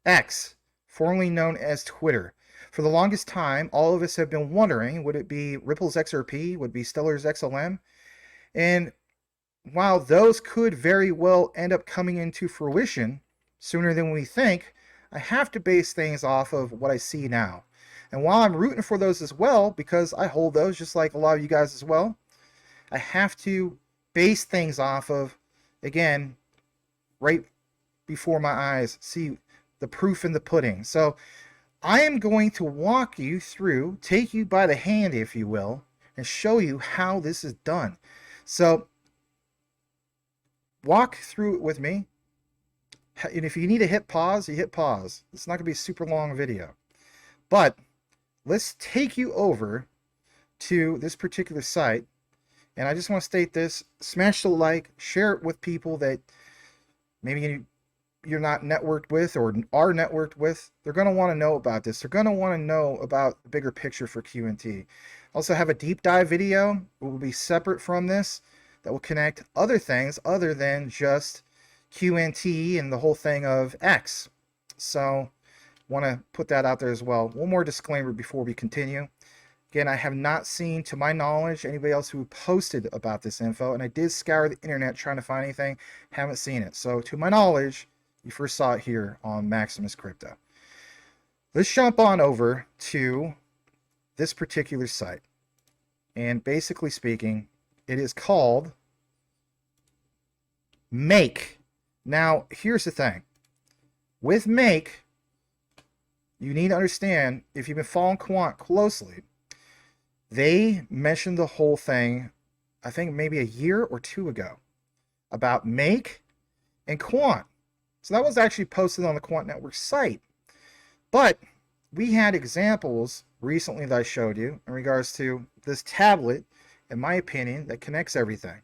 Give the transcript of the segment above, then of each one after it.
X, formerly known as Twitter. For the longest time, all of us have been wondering, would it be Ripple's XRP? Would it be Stellar's XLM? And while those could very well end up coming into fruition sooner than we think, I have to base things off of what I see now. And while I'm rooting for those as well, because I hold those just like a lot of you guys as well, I have to base things off of, again, right before my eyes, see the proof in the pudding. So I am going to walk you through, take you by the hand, if you will, and show you how this is done. So walk through it with me. And if you need to hit pause, you hit pause. It's not going to be a super long video. But let's take you over to this particular site. And I just want to state this. Smash the like, share it with people that maybe you're not networked with or are networked with. They're going to want to know about this. They're going to want to know about the bigger picture for QNT. Also have a deep dive video. It will be separate from this that will connect other things other than just QNT and the whole thing of X. So want to put that out there as well. One more disclaimer before we continue. Again, I have not seen, to my knowledge, anybody else who posted about this info, and I did scour the internet trying to find anything, haven't seen it. So to my knowledge, you first saw it here on Maximus Crypto. Let's jump on over to this particular site. And basically speaking, it is called Make. Now, here's the thing. With Make, you need to understand, if you've been following Quant closely, they mentioned the whole thing, I think maybe a year or two ago, about Make and Quant. So that was actually posted on the Quant Network site. But we had examples recently that I showed you in regards to this tablet, in my opinion, that connects everything.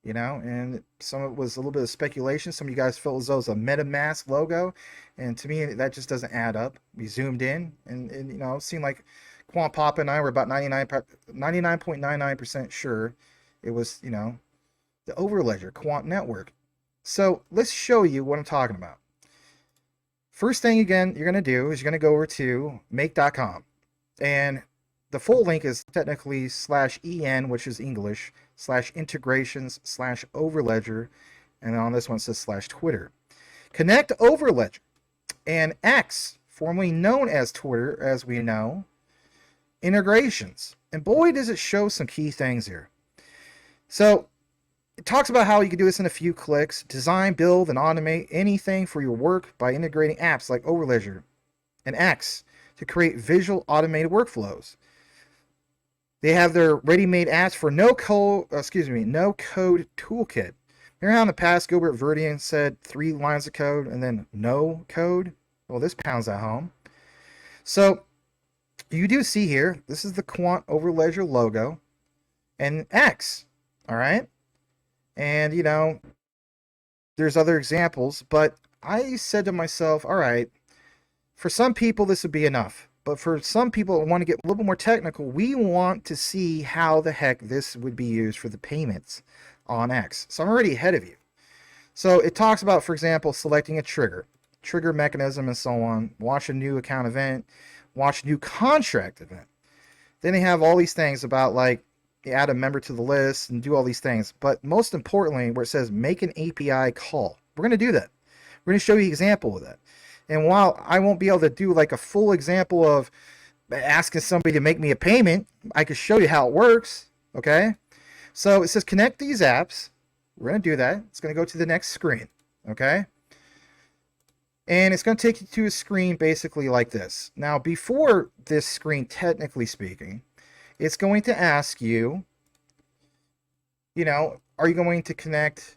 You know, and some of it was a little bit of speculation. Some of you guys felt as though it was a MetaMask logo, and to me that just doesn't add up. We zoomed in, and you know, it seemed like Quant Papa and I were about 99.99% sure it was, you know, the Overledger Quant Network. So let's show you what I'm talking about. First thing, again, you're going to do is you're going to go over to make.com, and the full link is technically /en, which is English, /integrations/Overledger, and on this one it says /Twitter. Connect Overledger and X, formerly known as Twitter, as we know, integrations. And boy, does it show some key things here. So it talks about how you can do this in a few clicks. Design, build, and automate anything for your work by integrating apps like Overledger and X to create visual automated workflows. They have their ready-made apps for no code toolkit. Remember how in the past Gilbert Verdian said 3 lines of code and then no code? Well, this pounds that home. So you do see here, this is the Quant Overledger logo and X, all right? And, you know, there's other examples, but I said to myself, all right, for some people this would be enough. But for some people that want to get a little bit more technical, we want to see how the heck this would be used for the payments on X. So I'm already ahead of you. So it talks about, for example, selecting a trigger mechanism, and so on. Watch a new account event, watch a new contract event. Then they have all these things about, like, you add a member to the list and do all these things. But most importantly, where it says make an API call, we're going to do that. We're going to show you an example of that. And while I won't be able to do like a full example of asking somebody to make me a payment, I can show you how it works, okay? So it says connect these apps. We're going to do that. It's going to go to the next screen, okay? And it's going to take you to a screen basically like this. Now, before this screen, technically speaking, it's going to ask you, you know, are you going to connect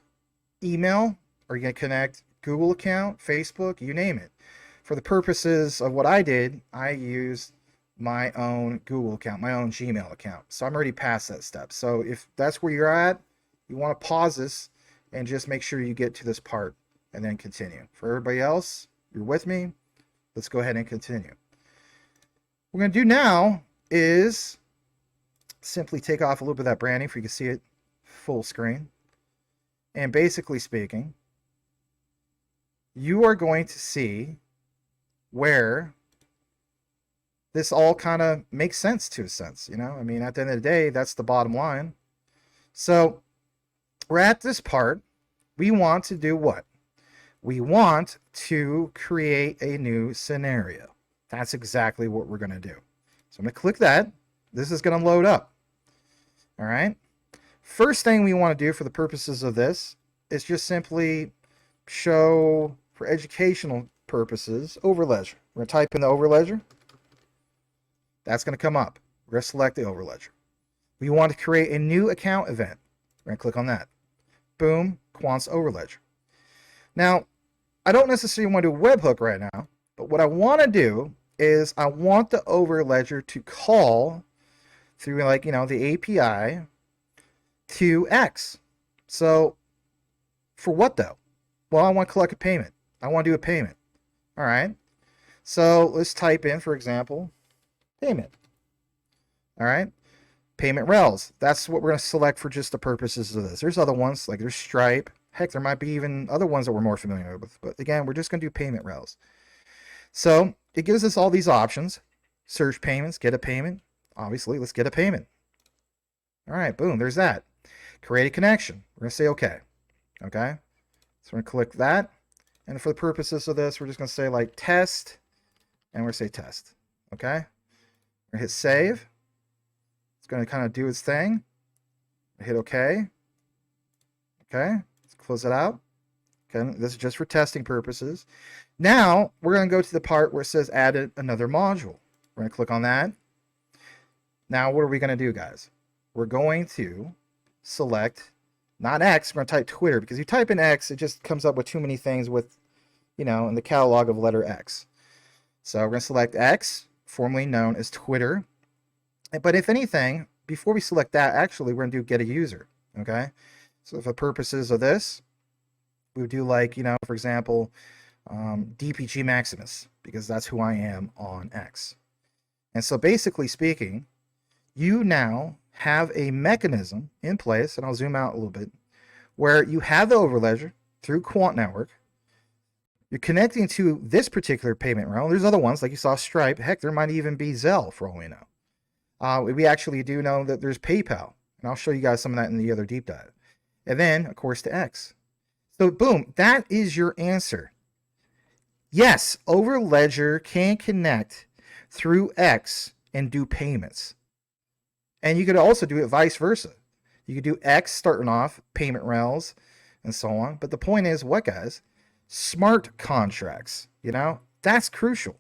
email? Are you going to connect Google account, Facebook, you name it. For the purposes of what I did, I used my own Google account, my own Gmail account. So I'm already past that step. So if that's where you're at, you want to pause this and just make sure you get to this part and then continue. For everybody else, you're with me, let's go ahead and continue. What we're going to do now is simply take off a little bit of that branding so you can see it full screen. And basically speaking, you are going to see where this all kind of makes sense to a sense, you know? I mean, at the end of the day, that's the bottom line. So we're at this part. We want to do what? We want to create a new scenario. That's exactly what we're going to do. So I'm going to click that. This is going to load up. All right. First thing we want to do for the purposes of this is just simply show, for educational purposes, Overledger. We're going to type in the Overledger. That's going to come up. We're going to select the Overledger. We want to create a new account event. We're going to click on that. Boom, Quant's Overledger. Now, I don't necessarily want to do a webhook right now, but what I want to do is I want the Overledger to call through, like, you know, the API to X. So, for what though? Well, I want to collect a payment. I want to do a payment. All right. So let's type in, for example, payment. All right. Payment rails. That's what we're going to select for just the purposes of this. There's other ones, like there's Stripe. Heck, there might be even other ones that we're more familiar with. But again, we're just going to do payment rails. So it gives us all these options. Search payments, get a payment. Obviously, let's get a payment. All right, boom, there's that. Create a connection. We're going to say OK. Okay. So we're going to click that. And for the purposes of this, we're just going to say like test. And we're going to say test. Okay. We're going to hit save. It's going to kind of do its thing. Hit OK. Okay. Let's close it out. Okay. This is just for testing purposes. Now we're going to go to the part where it says add another module. We're going to click on that. Now what are we going to do, guys? We're going to select not X. We're going to type Twitter, because you type in X, it just comes up with too many things with, you know, in the catalog of letter X. So we're going to select X, formerly known as Twitter. But if anything, before we select that, actually, we're going to do get a user. Okay. So for purposes of this, we would do like, you know, for example, DPG Maximus, because that's who I am on X. And so basically speaking, you now have a mechanism in place, and I'll zoom out a little bit, where you have the Overledger through Quant Network. You're connecting to this particular payment rail. There's other ones, like you saw Stripe. Heck, there might even be Zelle, for all we know. We actually do know that there's PayPal, and I'll show you guys some of that in the other deep dive. And then, of course, to X. So, boom, that is your answer. Yes, Overledger can connect through X and do payments. And you could also do it vice versa. You could do X starting off, payment rails, and so on. But the point is, what, guys? Smart contracts, you know? That's crucial.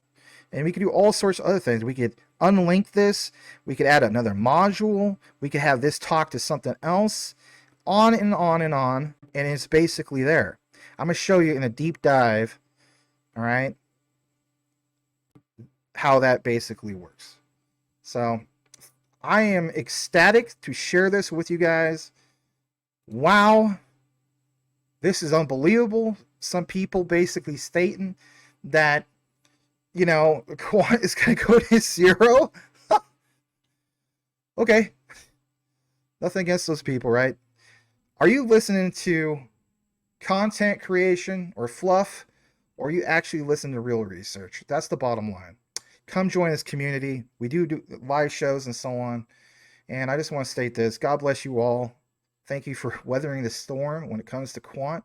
And we could do all sorts of other things. We could unlink this. We could add another module. We could have this talk to something else. On and on and on. And it's basically there. I'm going to show you in a deep dive, all right, how that basically works. So I am ecstatic to share this with you guys. Wow. This is unbelievable. Some people basically stating that, you know, Quant is going to go to 0. Okay. Nothing against those people, right? Are you listening to content creation or fluff, or are you actually listening to real research? That's the bottom line. Come join this community. We do live shows and so on. And I just want to state this. God bless you all. Thank you for weathering the storm when it comes to Quant.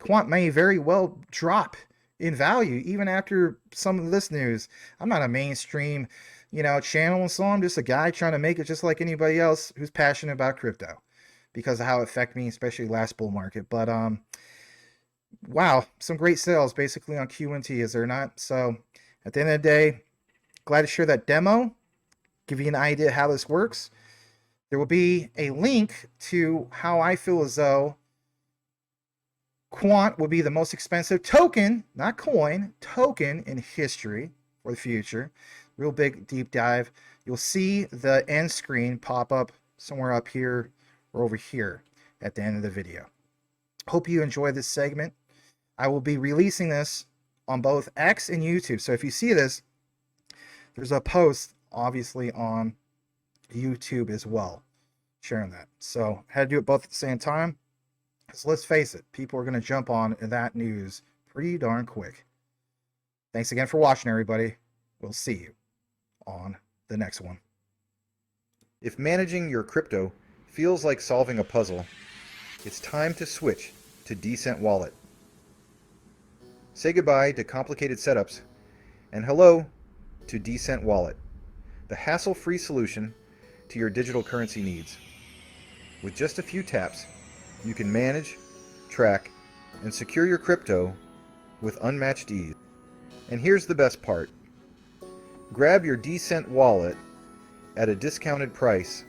Quant may very well drop in value even after some of this news. I'm not a mainstream, you know, channel and so on. I'm just a guy trying to make it just like anybody else who's passionate about crypto because of how it affected me, especially last bull market. But wow, some great sales basically on QNT, is there not? So at the end of the day, glad to share that demo, give you an idea how this works. There will be a link to how I feel as though Quant will be the most expensive token, not coin, token in history for the future. Real big deep dive. You'll see the end screen pop up somewhere up here or over here at the end of the video. Hope you enjoy this segment. I will be releasing this on both X and YouTube. So if you see this, there's a post obviously on YouTube as well, sharing that. So I had to do it both at the same time. So let's face it, people are going to jump on that news pretty darn quick. Thanks again for watching, everybody. We'll see you on the next one. If managing your crypto feels like solving a puzzle, it's time to switch to Decent Wallet. Say goodbye to complicated setups and hello to Decent Wallet, the hassle-free solution to your digital currency needs. With just a few taps, you can manage, track, and secure your crypto with unmatched ease. And here's the best part. Grab your Decent Wallet at a discounted price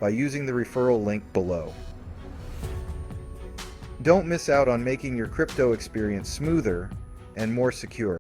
by using the referral link below. Don't miss out on making your crypto experience smoother and more secure.